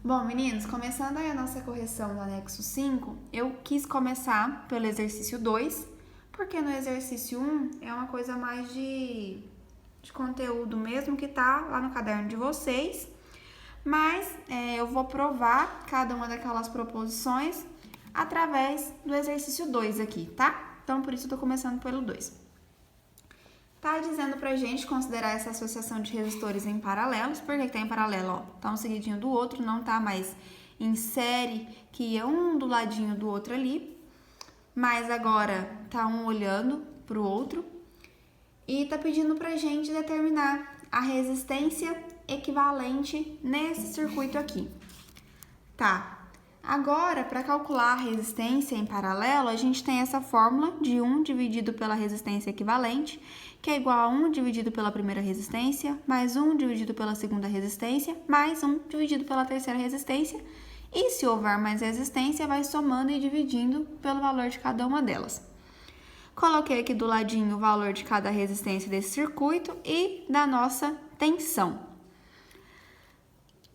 Bom, meninos, começando aí a nossa correção do anexo 5, eu quis começar pelo exercício 2, porque no exercício 1 é uma coisa mais de conteúdo mesmo que tá lá no caderno de vocês, mas eu vou provar cada uma daquelas proposições através do exercício 2 aqui, tá? Então, por isso eu tô começando pelo 2. Tá dizendo pra gente considerar essa associação de resistores em paralelos. Por que tá em paralelo? Ó, tá um seguidinho do outro, não tá mais em série, que é um do ladinho do outro ali. Mas agora tá um olhando pro outro. E tá pedindo pra gente determinar a resistência equivalente nesse circuito aqui. Tá. Agora, para calcular a resistência em paralelo, a gente tem essa fórmula de 1 dividido pela resistência equivalente, que é igual a 1 dividido pela primeira resistência, mais 1 dividido pela segunda resistência, mais 1 dividido pela terceira resistência. E se houver mais resistência, vai somando e dividindo pelo valor de cada uma delas. Coloquei aqui do ladinho o valor de cada resistência desse circuito e da nossa tensão.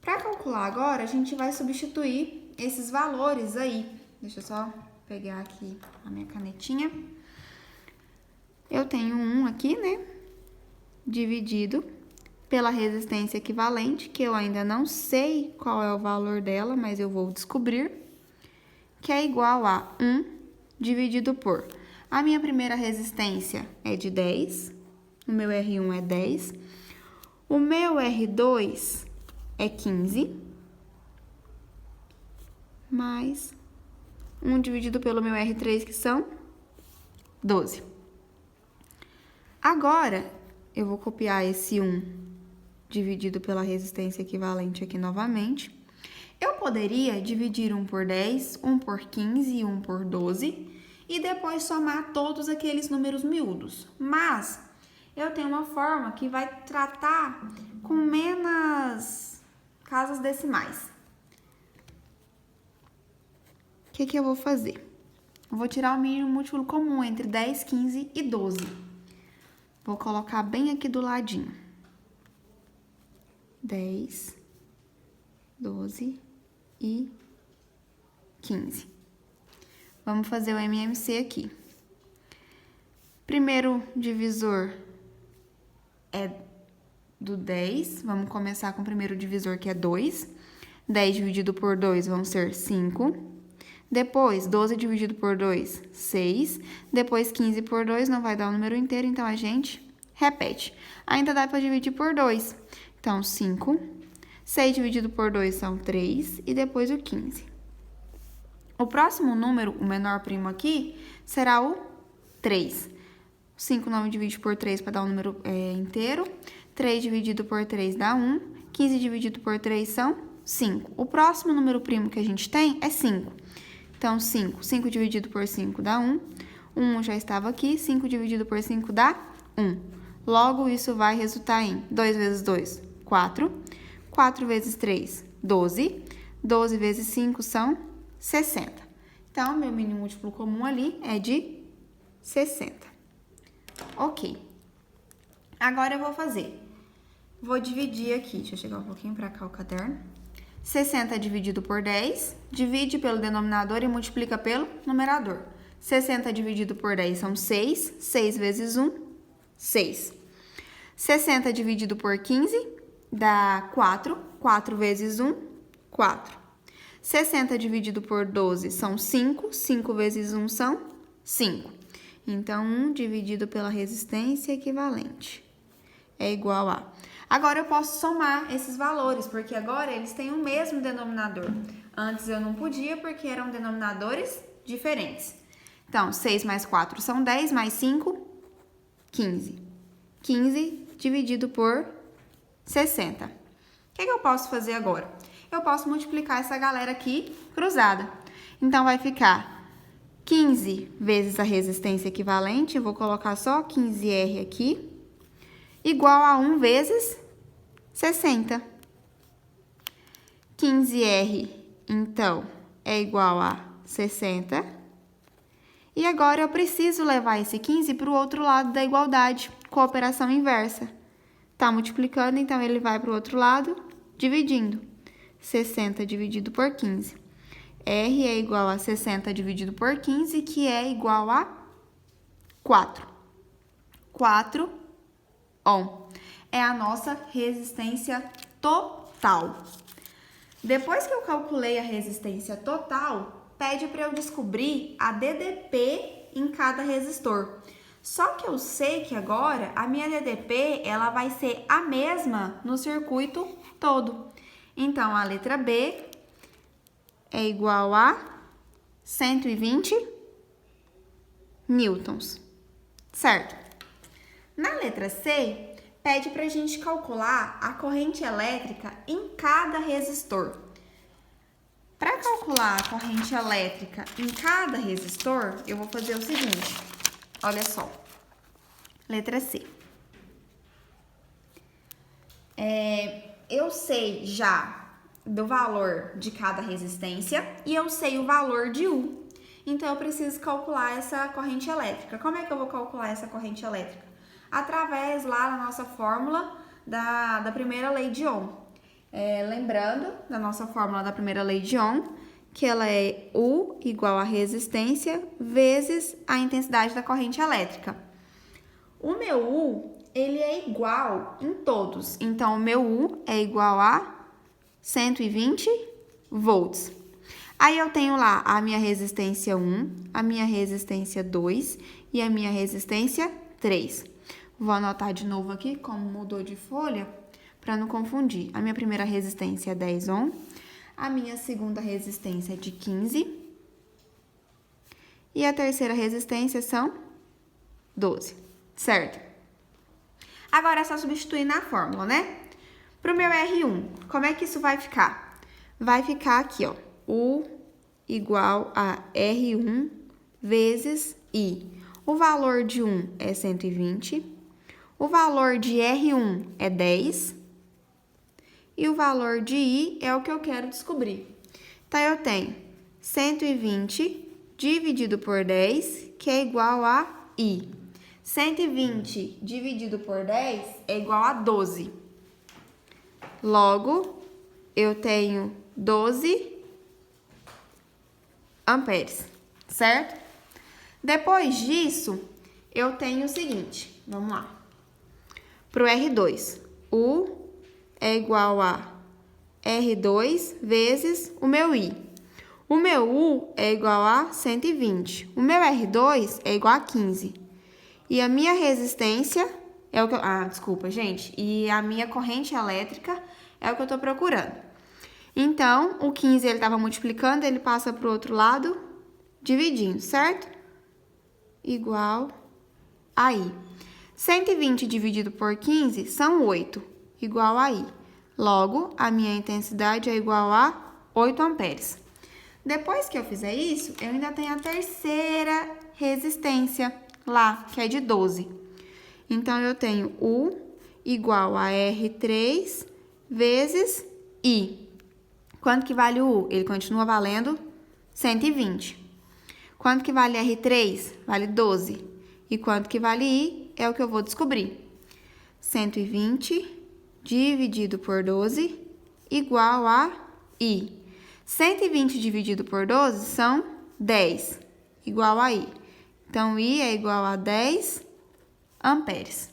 Para calcular agora, a gente vai substituir esses valores aí. Deixa eu só pegar aqui a minha canetinha. Eu tenho 1 aqui, né? Dividido pela resistência equivalente, que eu ainda não sei qual é o valor dela, mas eu vou descobrir, que é igual a 1 dividido por... A minha primeira resistência é de 10, o meu R1 é 10, o meu R2 é 15, mais 1 dividido pelo meu R3, que são 12. Agora, eu vou copiar esse 1 dividido pela resistência equivalente aqui novamente. Eu poderia dividir 1 por 10, 1 por 15 e 1 por 12 e depois somar todos aqueles números miúdos. Mas eu tenho uma forma que vai tratar com menos casas decimais. O que eu vou fazer? Eu vou tirar o mínimo múltiplo comum entre 10, 15 e 12. Vou colocar bem aqui do ladinho. 10, 12 e 15. Vamos fazer o MMC aqui. Primeiro divisor é do 10. Vamos começar com o primeiro divisor, que é 2. 10 dividido por 2 vão ser 5. Depois, 12 dividido por 2, 6. Depois, 15 por 2 não vai dar o número inteiro, então a gente repete. Ainda dá para dividir por 2. Então, 5. 6 dividido por 2 são 3. E depois o 15. O próximo número, o menor primo aqui, será o 3. 5 não divide por 3 para dar um número inteiro. 3 dividido por 3 dá 1. 15 dividido por 3 são 5. O próximo número primo que a gente tem é 5. Então, 5. 5 dividido por 5 dá 1. 1 já estava aqui. 5 dividido por 5 dá 1. Logo, isso vai resultar em 2 vezes 2, 4. 4 vezes 3, 12. 12 vezes 5 são 60. Então, meu mínimo múltiplo comum ali é de 60. Ok. Agora eu vou fazer. Vou dividir aqui. Deixa eu chegar um pouquinho para cá o caderno. 60 dividido por 10, divide pelo denominador e multiplica pelo numerador. 60 dividido por 10 são 6. 6 vezes 1, 6. 60 dividido por 15 dá 4. 4 vezes 1, 4. 60 dividido por 12 são 5. 5 vezes 1 são 5. Então, 1 dividido pela resistência equivalente é igual a... Agora, eu posso somar esses valores, porque agora eles têm o mesmo denominador. Antes eu não podia, porque eram denominadores diferentes. Então, 6 mais 4 são 10, mais 5, 15. 15 dividido por 60. O que eu posso fazer agora? Eu posso multiplicar essa galera aqui cruzada. Então, vai ficar 15 vezes a resistência equivalente, eu vou colocar só 15R aqui, igual a 1 vezes 60. 15R, então, é igual a 60. E agora eu preciso levar esse 15 para o outro lado da igualdade, com a operação inversa. Tá multiplicando, então ele vai para o outro lado, dividindo. 60 dividido por 15. R é igual a 60 dividido por 15, que é igual a 4. 4 ohm. É a nossa resistência total. Depois que eu calculei a resistência total, pede para eu descobrir a DDP em cada resistor. Só que eu sei que agora a minha DDP ela vai ser a mesma no circuito todo. Então, a letra B é igual a 120 newtons, certo? Na letra C, pede para a gente calcular a corrente elétrica em cada resistor. Para calcular a corrente elétrica em cada resistor, eu vou fazer o seguinte, olha só, letra C. Eu sei já do valor de cada resistência e eu sei o valor de U. Então, eu preciso calcular essa corrente elétrica. Como é que eu vou calcular essa corrente elétrica? Através lá da nossa fórmula da primeira lei de Ohm. Lembrando da nossa fórmula da primeira lei de Ohm, que ela é U igual a resistência vezes a intensidade da corrente elétrica. O meu U, ele é igual em todos. Então, o meu U é igual a 120 volts. Aí eu tenho lá a minha resistência 1, a minha resistência 2 e a minha resistência 3. Vou anotar de novo aqui, como mudou de folha, para não confundir. A minha primeira resistência é 10 ohm, a minha segunda resistência é de 15 e a terceira resistência são 12, certo? Agora é só substituir na fórmula, né? Para o meu R1, como é que isso vai ficar? Vai ficar aqui, ó, U igual a R1 vezes I. O valor de 1 é 120, o valor de R1 é 10 e o valor de I é o que eu quero descobrir. Então, eu tenho 120 dividido por 10, que é igual a I. 120 dividido por 10 é igual a 12. Logo, eu tenho 12 amperes, certo? Depois disso, eu tenho o seguinte, vamos lá. Para o R2, U é igual a R2 vezes o meu I. O meu U é igual a 120. O meu R2 é igual a 15. E a minha resistência é o que eu... desculpa, gente. E a minha corrente elétrica é o que eu estou procurando. Então, o 15 ele estava multiplicando, ele passa para o outro lado, dividindo, certo? Igual a I. 120 dividido por 15 são 8, igual a I. Logo, a minha intensidade é igual a 8 amperes. Depois que eu fizer isso, eu ainda tenho a terceira resistência lá, que é de 12. Então, eu tenho U igual a R3 vezes I. Quanto que vale o U? Ele continua valendo 120. Quanto que vale R3? Vale 12. E quanto que vale I? É o que eu vou descobrir. 120 dividido por 12 igual a I. 120 dividido por 12 são 10, igual a I. Então, I é igual a 10 amperes,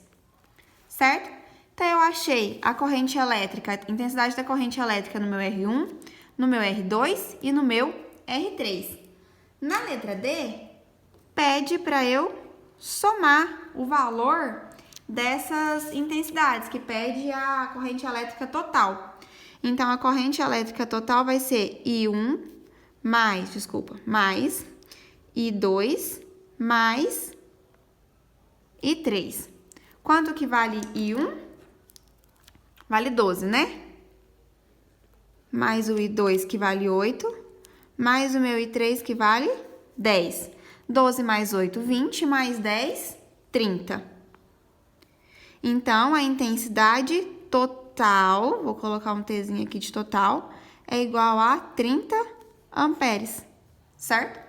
certo? Então, eu achei a corrente elétrica, a intensidade da corrente elétrica no meu R1, no meu R2 e no meu R3. Na letra D, pede para eu somar o valor dessas intensidades, que pede a corrente elétrica total. Então, a corrente elétrica total vai ser I1 mais I2 mais I3. Quanto que vale I1? Vale 12, né? Mais o I2 que vale 8, mais o meu I3 que vale 10. 12 mais 8, 20, mais 10, 30. Então, a intensidade total, vou colocar um Tzinho aqui de total, é igual a 30 amperes, certo?